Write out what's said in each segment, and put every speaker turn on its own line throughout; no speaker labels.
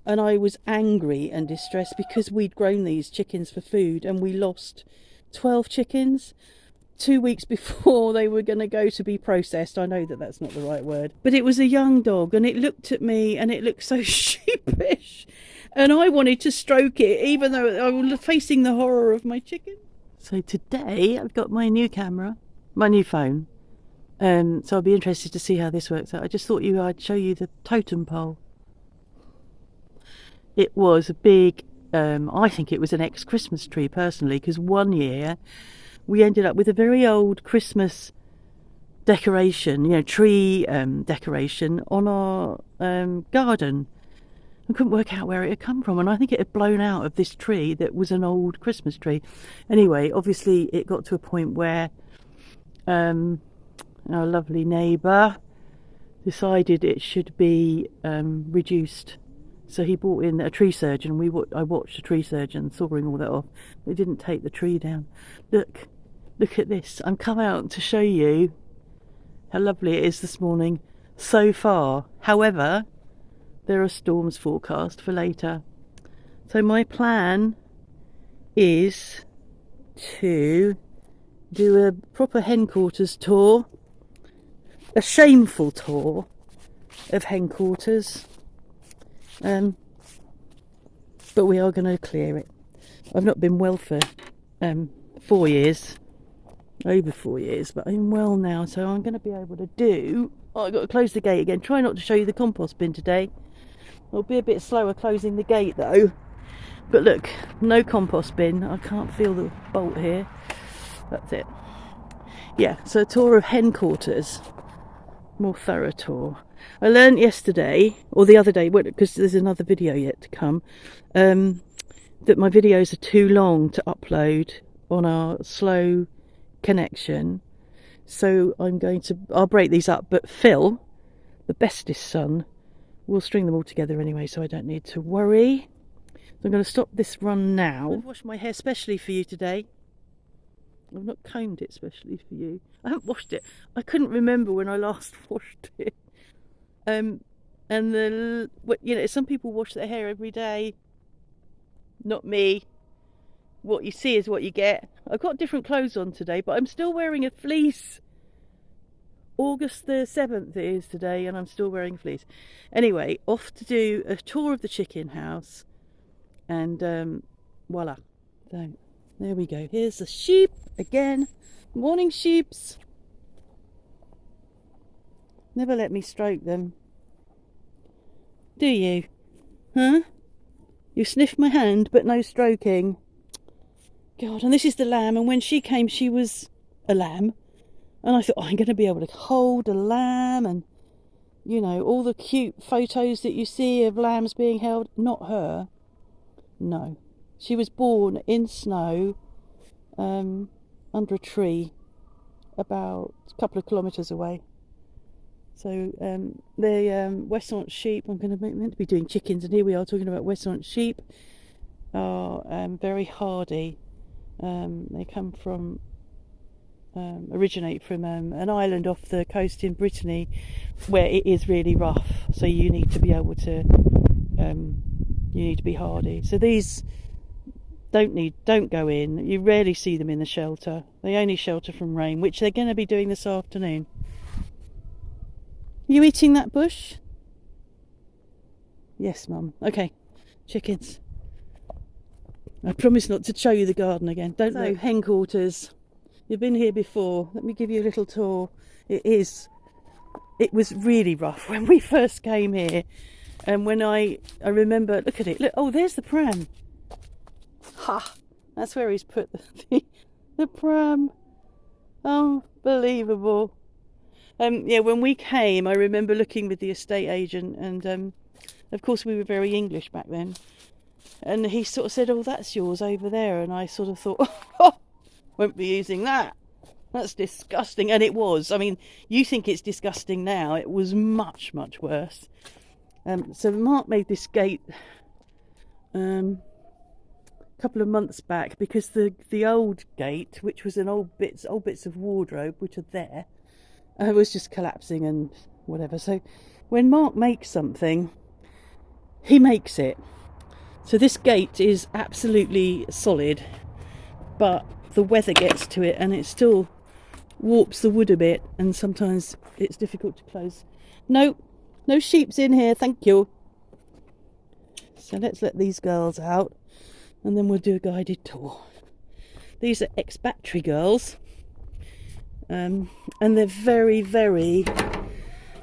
and I was angry and distressed because we'd grown these chickens for food and we lost 12 chickens 2 weeks before they were going to go to be processed. I know that that's not the right word, but it was a young dog and it looked at me and it looked so sheepish, and I wanted to stroke it even though I was facing the horror of my chicken. So today I've got my new camera, my new phone, so I'll be interested to see how this works out. I just thought I'd show you the totem pole. It was a big, I think it was an ex-Christmas tree personally, because one year we ended up with a very old Christmas decoration, tree decoration on our garden. I couldn't work out where it had come from, and I think it had blown out of this tree that was an old Christmas tree. Anyway, obviously it got to a point where our lovely neighbour decided it should be reduced. So he brought in a tree surgeon. I watched a tree surgeon sawing all that off. They didn't take the tree down. Look at this. I'm come out to show you how lovely it is this morning so far. However, there are storms forecast for later. So my plan is to do a proper Henquarters tour, a shameful tour of Henquarters. But we are going to clear it. I've not been well for 4 years, over 4 years, but I'm well now, so I'm going to be able to do. I've got to close the gate again. Try not to show you the compost bin today. I'll be a bit slower closing the gate though. But look, no compost bin. I can't feel the bolt here. That's it. Yeah, so a tour of Henquarters. More thorough tour. I learned yesterday, or the other day, because there's another video yet to come, that my videos are too long to upload on our slow connection. So I'll break these up, but Phil, the bestest son, will string them all together anyway, so I don't need to worry. So I'm going to stop this run now. I've washed my hair specially for you today. I've not combed it specially for you. I haven't washed it. I couldn't remember when I last washed it. And some people wash their hair every day. Not me. What you see is what you get. I've got different clothes on today, but I'm still wearing a fleece. August the 7th it is today, and I'm still wearing a fleece. Anyway, off to do a tour of the chicken house, and voila. So there we go. Here's the sheep again. Morning, sheeps. Never let me stroke them. Do you? Huh? You sniffed my hand, but no stroking. God, and this is the lamb, and when she came, she was a lamb. And I thought, I'm going to be able to hold a lamb, and, all the cute photos that you see of lambs being held. Not her. No. She was born in snow, under a tree, about a couple of kilometres away. So the Western sheep, I'm meant to be doing chickens, and here we are talking about Western sheep, are very hardy. They originate from an island off the coast in Brittany, where it is really rough. So you need to be able to, you need to be hardy. So these don't go in. You rarely see them in the shelter. They only shelter from rain, which they're going to be doing this afternoon. You eating that bush? Yes, Mum. Okay, chickens. I promise not to show you the garden again. Don't know. Henquarters. You've been here before. Let me give you a little tour. It was really rough when we first came here. And when I remember, look at it. Look, oh, there's the pram. Ha! That's where he's put the pram. Unbelievable. When we came, I remember looking with the estate agent, and of course we were very English back then. And he sort of said, "Oh, that's yours over there." And I sort of thought, "Oh, won't be using that. That's disgusting." And it was. I mean, you think it's disgusting now. It was much, much worse. So Mark made this gate a couple of months back, because the old gate, which was old bits of wardrobe, which are there, was just collapsing and whatever. So when Mark makes something, he makes it. So this gate is absolutely solid, but the weather gets to it and it still warps the wood a bit, and sometimes it's difficult to close. No sheep's in here, thank you. So let's let these girls out and then we'll do a guided tour. These are ex-battery girls, and they're very, very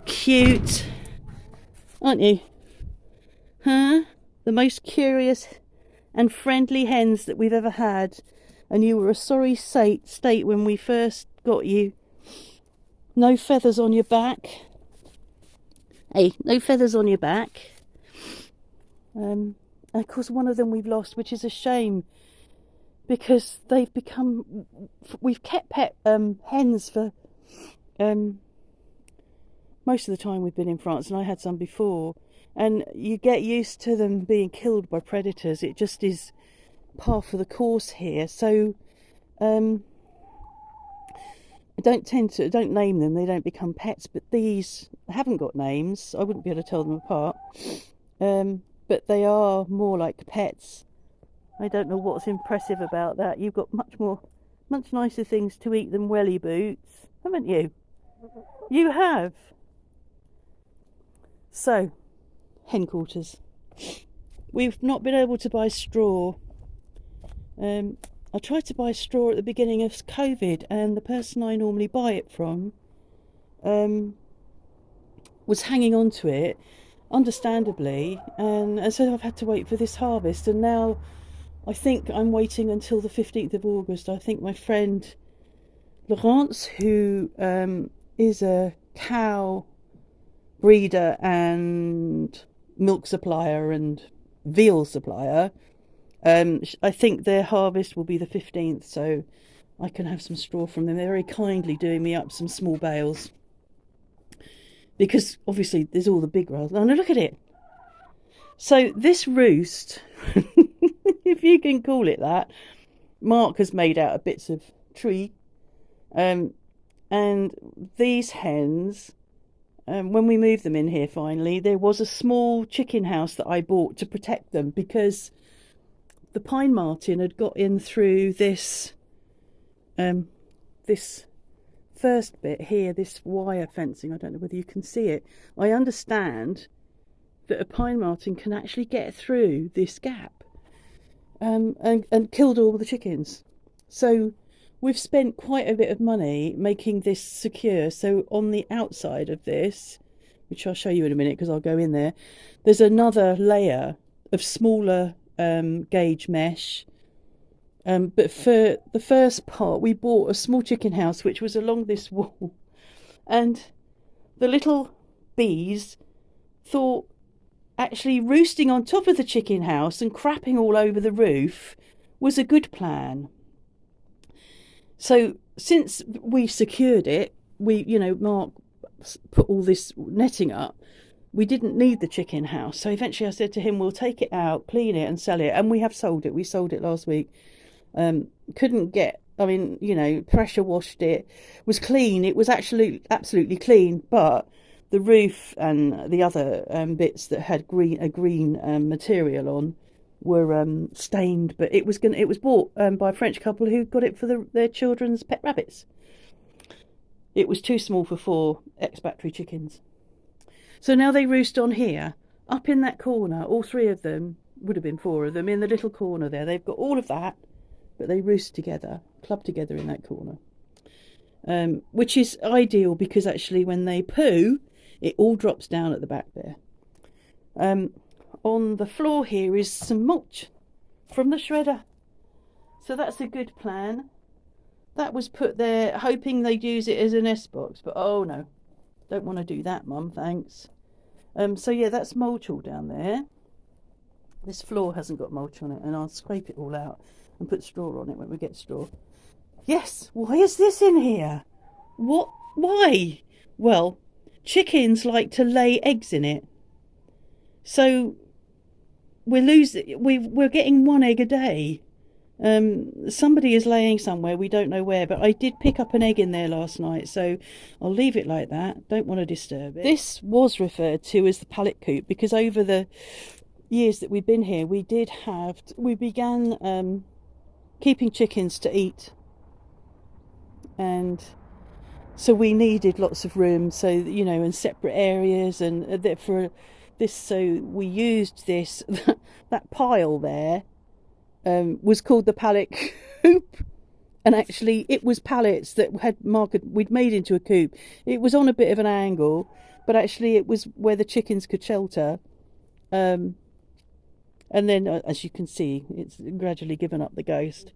cute, aren't you? Huh? The most curious and friendly hens that we've ever had, and you were a sorry state when we first got you. No feathers on your back. Hey, no feathers on your back. And of course one of them we've lost, which is a shame, because they've become, we've kept pet hens for most of the time we've been in France, and I had some before, and you get used to them being killed by predators. It just is par for the course here. So I don't name them, they don't become pets, but these haven't got names. I wouldn't be able to tell them apart, but they are more like pets. I don't know what's impressive about that. You've got much nicer things to eat than welly boots, haven't you? You have. So, Henquarters. We've not been able to buy straw. I tried to buy straw at the beginning of COVID, and the person I normally buy it from was hanging on to it, understandably, and so I've had to wait for this harvest, and now I think I'm waiting until the 15th of August. I think my friend Laurence, who is a cow breeder and milk supplier and veal supplier, I think their harvest will be the 15th, so I can have some straw from them. They're very kindly doing me up some small bales, because obviously there's all the big rails. Oh no, look at it. So this roost, if you can call it that, Mark has made out of bits of tree, and these hens, when we moved them in here finally, there was a small chicken house that I bought to protect them, because the pine marten had got in through this this first bit here, this wire fencing. I don't know whether you can see it. I understand that a pine marten can actually get through this gap, and killed all the chickens. So we've spent quite a bit of money making this secure. So on the outside of this, which I'll show you in a minute because I'll go in there, there's another layer of smaller gauge mesh, but for the first part we bought a small chicken house which was along this wall, and the little bees thought actually roosting on top of the chicken house and crapping all over the roof was a good plan. So since we secured it, Mark put all this netting up, we didn't need the chicken house. So eventually I said to him, we'll take it out, clean it and sell it. And we have sold it. We sold it last week. Couldn't get, pressure washed it. Was clean. It was absolutely clean. But the roof and the other bits that had green material on were stained. But it was bought by a French couple who got it for their children's pet rabbits. It was too small for 4 ex-battery chickens. So now they roost on here, up in that corner. All 3 of them, would have been 4 of them, in the little corner there. They've got all of that, but they roost together, club together in that corner. Which is ideal, because actually when they poo, it all drops down at the back there. On the floor here is some mulch from the shredder. So that's a good plan. That was put there hoping they'd use it as a nest box, but oh no. Don't want to do that, Mum, thanks. So yeah, that's mulch all down there. This floor hasn't got mulch on it, and I'll scrape it all out and put straw on it when we get straw. Yes, why is this in here? What? Why? Well, chickens like to lay eggs in it. So we're getting 1 egg a day. Somebody is laying somewhere, we don't know where, but I did pick up an egg in there last night, so I'll leave it like that. Don't want to disturb it. This was referred to as the pallet coop, because over the years that we've been here, we began keeping chickens to eat, and so we needed lots of room, so and separate areas, and for this, so we used this that pile there was called the pallet coop, and actually it was pallets that we'd made into a coop. It was on a bit of an angle, but actually it was where the chickens could shelter. And then, as you can see, it's gradually given up the ghost.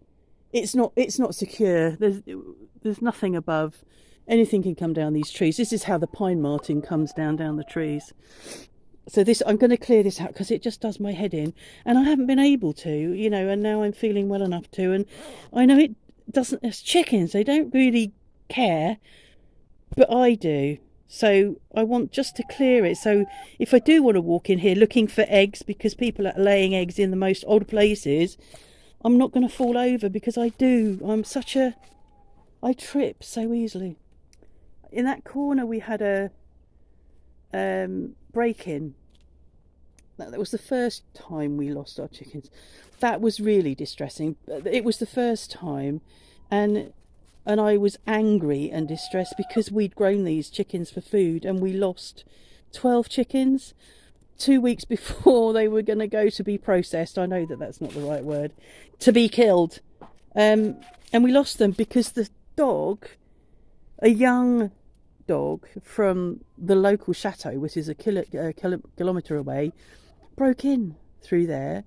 It's not secure. There's nothing above. Anything can come down these trees. This is how the pine marten comes down the trees. So I'm going to clear this out because it just does my head in, and I haven't been able to, and now I'm feeling well enough to, and I know it doesn't. As chickens, they don't really care, but I do. So I want just to clear it. So if I do want to walk in here looking for eggs, because people are laying eggs in the most odd places, I'm not going to fall over, because I trip so easily. In that corner we had a break-in. That was the first time we lost our chickens. That was really distressing. It was the first time, and I was angry and distressed because we'd grown these chickens for food, and we lost 12 chickens 2 weeks before they were going to go to be processed. I know that that's not the right word, to be killed, and we lost them because the dog, a young dog from the local chateau, which is a kilometre away, broke in through there.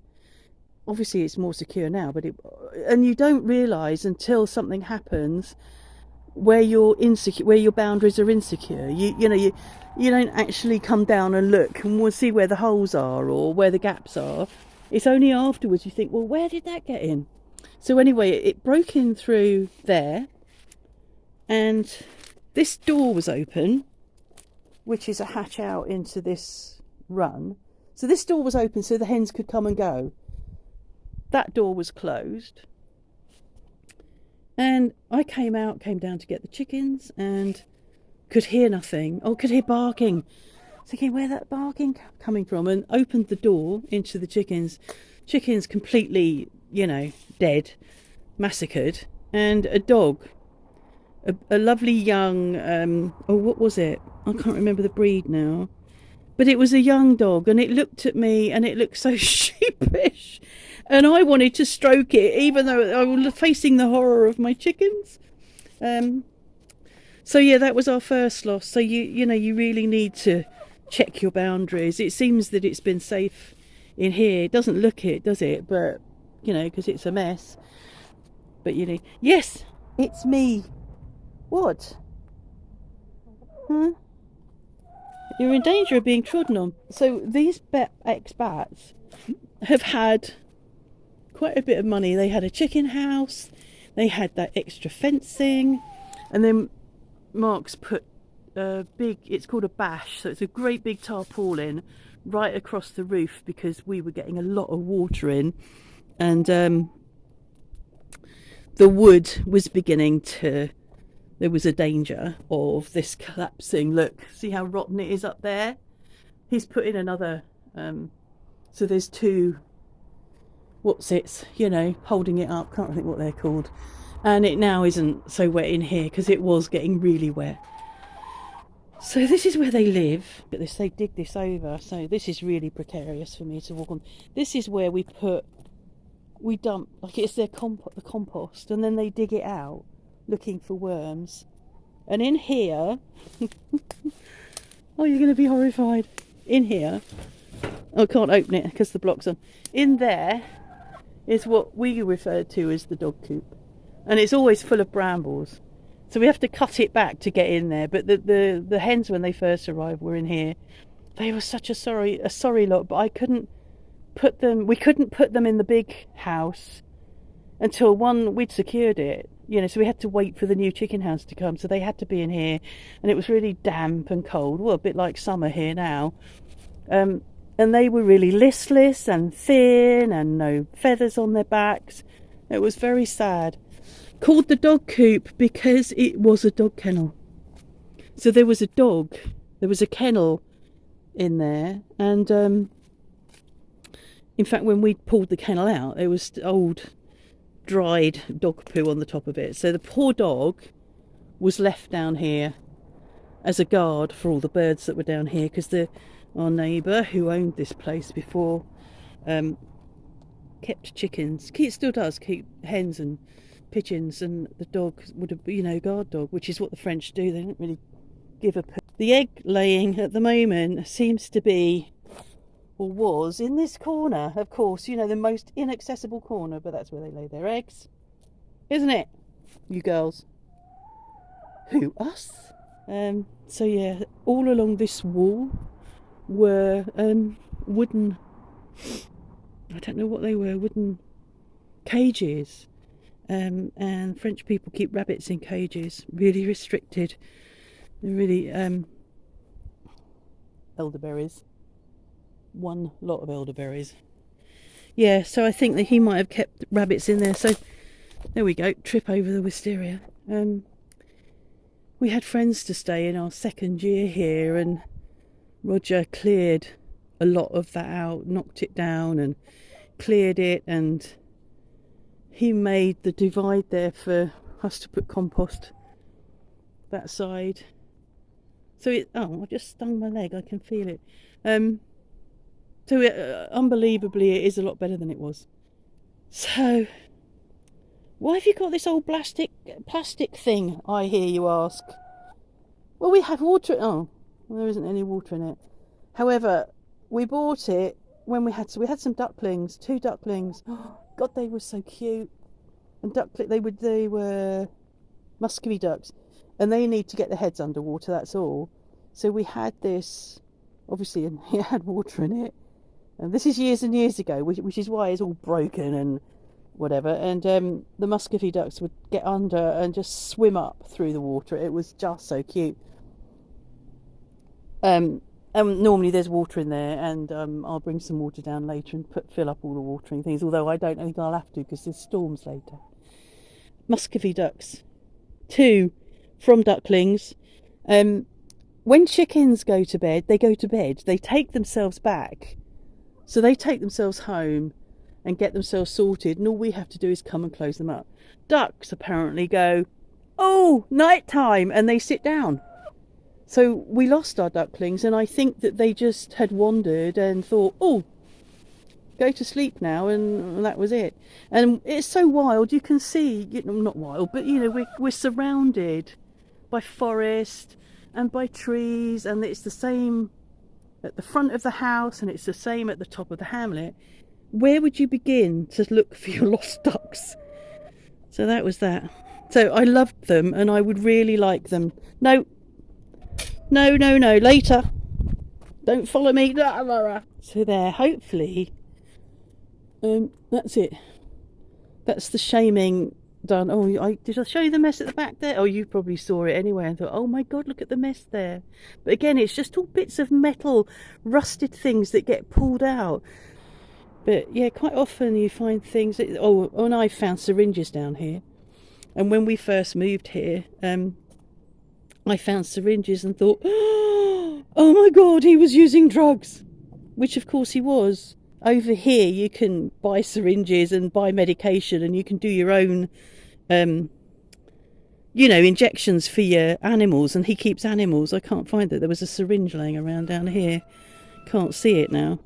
Obviously it's more secure now, and you don't realise until something happens where you're insecure, where your boundaries are insecure. You don't actually come down and look and we'll see where the holes are or where the gaps are. It's only afterwards you think, well, where did that get in? So anyway, it broke in through there, and this door was open, which is a hatch out into this run. So this door was open so the hens could come and go. That door was closed. And I came down to get the chickens, and could hear nothing. Oh, could hear barking. Thinking, where that barking coming from? And opened the door into the chickens. Chickens completely, dead, massacred. And a dog. A lovely young, what was it? I can't remember the breed now. But it was a young dog, and it looked at me, and it looked so sheepish. And I wanted to stroke it, even though I was facing the horror of my chickens. So yeah, that was our first loss. So you really need to check your boundaries. It seems that it's been safe in here. It doesn't look it, does it? But, because it's a mess. But yes, it's me. What? Huh? You're in danger of being trodden on. So these ex-bats have had quite a bit of money. They had a chicken house, they had that extra fencing, and then Mark's put a big, it's called a bash, so it's a great big tarpaulin right across the roof, because we were getting a lot of water in, and the wood was beginning to, there was a danger of this collapsing. Look, see how rotten it is up there? He's put in another, so there's two, holding it up. Can't think what they're called. And it now isn't so wet in here because it was getting really wet. So this is where they live. But they dig this over, so this is really precarious for me to walk on. This is where we dump, like it's their the compost, and then they dig it out looking for worms. And in here, oh, you're going to be horrified. In here, I can't open it because the block's on. In there is what we refer to as the dog coop, and it's always full of brambles, so we have to cut it back to get in there. But the hens, when they first arrived, were in here. They were such a sorry lot, but we couldn't put them in the big house until we'd secured it, so we had to wait for the new chicken house to come, so they had to be in here, and it was really damp and cold, well, a bit like summer here now. And they were really listless and thin and no feathers on their backs. It was very sad. Called the dog coop because it was a dog kennel. So there was a kennel in there, and In fact, when we pulled the kennel out, there was old dried dog poo on the top of it. So the poor dog was left down here as a guard for all the birds that were down here, because our neighbour who owned this place before kept chickens. He still does keep hens and pigeons, and the dog would have, guard dog, which is what the French do. They don't really give a poo. The egg laying at the moment seems to be, or was, in this corner, of course, the most inaccessible corner, but that's where they lay their eggs, isn't it, you girls? Who, us? So yeah, all along this wall were wooden, I don't know what they were, wooden cages. And French people keep rabbits in cages, really restricted. They're really elderberries. One lot of elderberries. Yeah, so I think that he might have kept rabbits in there. So there we go, trip over the wisteria. We had friends to stay in our second year here, and Roger cleared a lot of that out, knocked it down and cleared it, and he made the divide there for us to put compost that side. So I just stung my leg, I can feel it. Unbelievably, it is a lot better than it was. So, why have you got this old plastic thing, I hear you ask? Well, we had water. Oh, well, there isn't any water in it. However, we bought it when we had some ducklings, 2 ducklings. Oh, God, they were so cute. And they were muscovy ducks, and they need to get their heads underwater. That's all. So we had this, obviously, and it had water in it. And this is years and years ago, which is why it's all broken and whatever. And the muscovy ducks would get under and just swim up through the water. It was just so cute. Normally there's water in there, and I'll bring some water down later and fill up all the watering things, although I don't think I'll have to because there's storms later. Muscovy ducks, 2 from ducklings. When chickens go to bed, they take themselves back, so they take themselves home and get themselves sorted, and all we have to do is come and close them up. Ducks apparently go, oh, night time, and they sit down. So we lost our ducklings, and I think that they just had wandered and thought, oh, go to sleep now, and that was it. And it's so wild, you can see, not wild, but we're surrounded by forest and by trees, and it's the same at the front of the house, and it's the same at the top of the hamlet. Where would you begin to look for your lost ducks? So that was that. So I loved them, and I would really like them. No, later. Don't follow me. So there, hopefully, that's it. That's the shaming done. Oh, did I show you the mess at the back there? Oh, you probably saw it anyway and thought, oh my God, look at the mess there. But again, it's just all bits of metal, rusted things that get pulled out. But yeah, quite often you find things that, and I found syringes down here. And when we first moved here, I found syringes and thought, oh my God, he was using drugs. Which of course he was. Over here you can buy syringes and buy medication, and you can do your own injections for your animals, and he keeps animals. I can't find that. There was a syringe laying around down here. Can't see it now.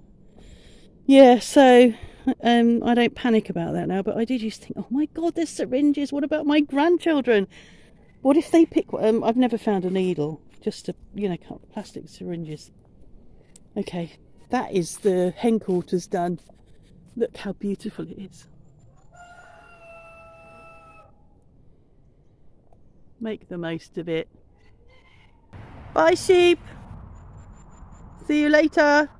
Yeah, so I don't panic about that now, but I did used to think, oh my God, there's syringes. What about my grandchildren? What if they pick one? I've never found a needle, just a couple of plastic syringes. Okay, that is the Henquarters done. Look how beautiful it is. Make the most of it. Bye, sheep. See you later.